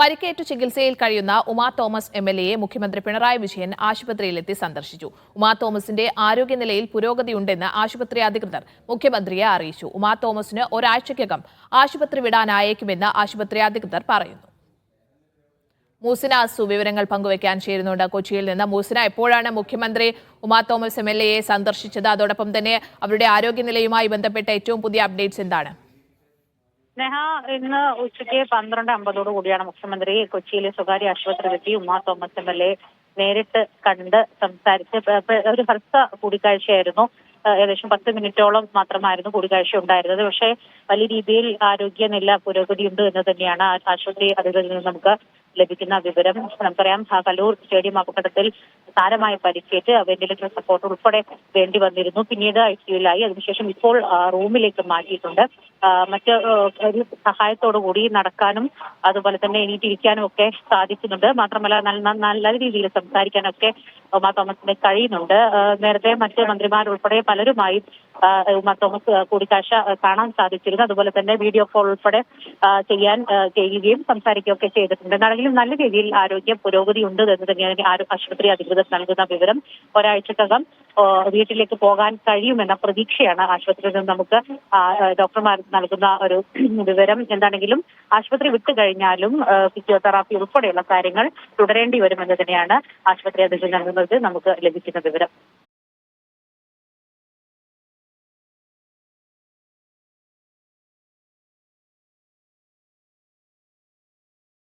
പരിക്കേറ്റു ചികിത്സയിൽ കഴിയുന്ന ഉമാ തോമസ് എംഎൽഎയെ മുഖ്യമന്ത്രി പിണറായി വിജയൻ ആശുപത്രിയിലെത്തി സന്ദർശിച്ചു. ഉമാ തോമസിന്റെ ആരോഗ്യനിലയിൽ പുരോഗതിയുണ്ടെന്ന് ആശുപത്രി അധികൃതർ മുഖ്യമന്ത്രിയെ അറിയിച്ചു. ഉമാ തോമസിന് ഒരാഴ്ചയ്ക്കകം ആശുപത്രി വിടാനായേക്കുമെന്ന് ആശുപത്രി അധികൃതർ പറയുന്നു. മൂസിന അസു വിവരങ്ങൾ പങ്കുവയ്ക്കാൻ ചേരുന്നുണ്ട് കൊച്ചിയിൽ നിന്ന്. മൂസിന, എപ്പോഴാണ് മുഖ്യമന്ത്രി ഉമാ തോമസ് എംഎൽഎയെ സന്ദർശിച്ചത്? അതോടൊപ്പം തന്നെ അവരുടെ ആരോഗ്യനിലയുമായി ബന്ധപ്പെട്ട ഏറ്റവും പുതിയ അപ്ഡേറ്റ്സ് എന്താണ്? സ്നേഹ, ഇന്ന് ഉച്ചയ്ക്ക് 12:50 കൂടിയാണ് മുഖ്യമന്ത്രി കൊച്ചിയിലെ സ്വകാര്യ ആശുപത്രിയിലെത്തി ഉമാ തോമസ് എംഎൽഎ നേരിട്ട് കണ്ട് സംസാരിച്ച് ഒരു ഹ്രസ്വ കൂടിക്കാഴ്ചയായിരുന്നു. ഏകദേശം 10 മിനിറ്റോളം മാത്രമായിരുന്നു കൂടിക്കാഴ്ച ഉണ്ടായിരുന്നത്. പക്ഷേ വലിയ രീതിയിൽ ആരോഗ്യനില പുരോഗതിയുണ്ട് എന്ന് തന്നെയാണ് ആശുപത്രി അധികൃതരിൽ നിന്ന് നമുക്ക് ലഭിക്കുന്ന വിവരം. നമുക്കറിയാം, കലൂർ സ്റ്റേഡിയം അപകടത്തിൽ സാരമായ പരിക്കേറ്റ് വെന്റിലേറ്റർ സപ്പോർട്ട് ഉൾപ്പെടെ വേണ്ടി വന്നിരുന്നു. പിന്നീട് ഐസിയുലായി. അതിനുശേഷം ഇപ്പോൾ റൂമിലേക്ക് മാറ്റിയിട്ടുണ്ട്. മറ്റ് ഒരു സഹായത്തോടുകൂടി നടക്കാനും അതുപോലെ തന്നെ എണീറ്റിരിക്കാനും ഒക്കെ സാധിക്കുന്നുണ്ട്. മാത്രമല്ല നല്ല രീതിയിൽ സംസാരിക്കാനൊക്കെ ഉമാ തോമസിന് കഴിയുന്നുണ്ട്. നേരത്തെ മറ്റ് മന്ത്രിമാരുൾപ്പെടെ പലരുമായി ഉമാ തോമസ് കൂടിക്കാഴ്ച കാണാൻ സാധിച്ചിരുന്നു. അതുപോലെ തന്നെ വീഡിയോ കോൾ ഉൾപ്പെടെ ചെയ്യുകയും സംസാരിക്കുകയും ഒക്കെ ചെയ്തിട്ടുണ്ട്. എന്നാണെങ്കിലും നല്ല രീതിയിൽ ആരോഗ്യ പുരോഗതി ഉണ്ട് എന്ന് തന്നെയാണ് ആശുപത്രി അധികൃതർ നൽകുന്ന വിവരം. ഒരാഴ്ചക്കകം വീട്ടിലേക്ക് പോകാൻ കഴിയുമെന്ന പ്രതീക്ഷയാണ് ആശുപത്രിയിൽ നിന്ന് നമുക്ക് ഡോക്ടർമാർ നൽകുന്ന ഒരു വിവരം. എന്താണെങ്കിലും ആശുപത്രി വിട്ടുകഴിഞ്ഞാലും ഫിസിയോതെറാപ്പി ഉൾപ്പെടെയുള്ള കാര്യങ്ങൾ തുടരേണ്ടി വരുമെന്ന് തന്നെയാണ് ആശുപത്രി അധികൃതർ നൽകുന്നത് നമുക്ക് ലഭിക്കുന്ന വിവരം.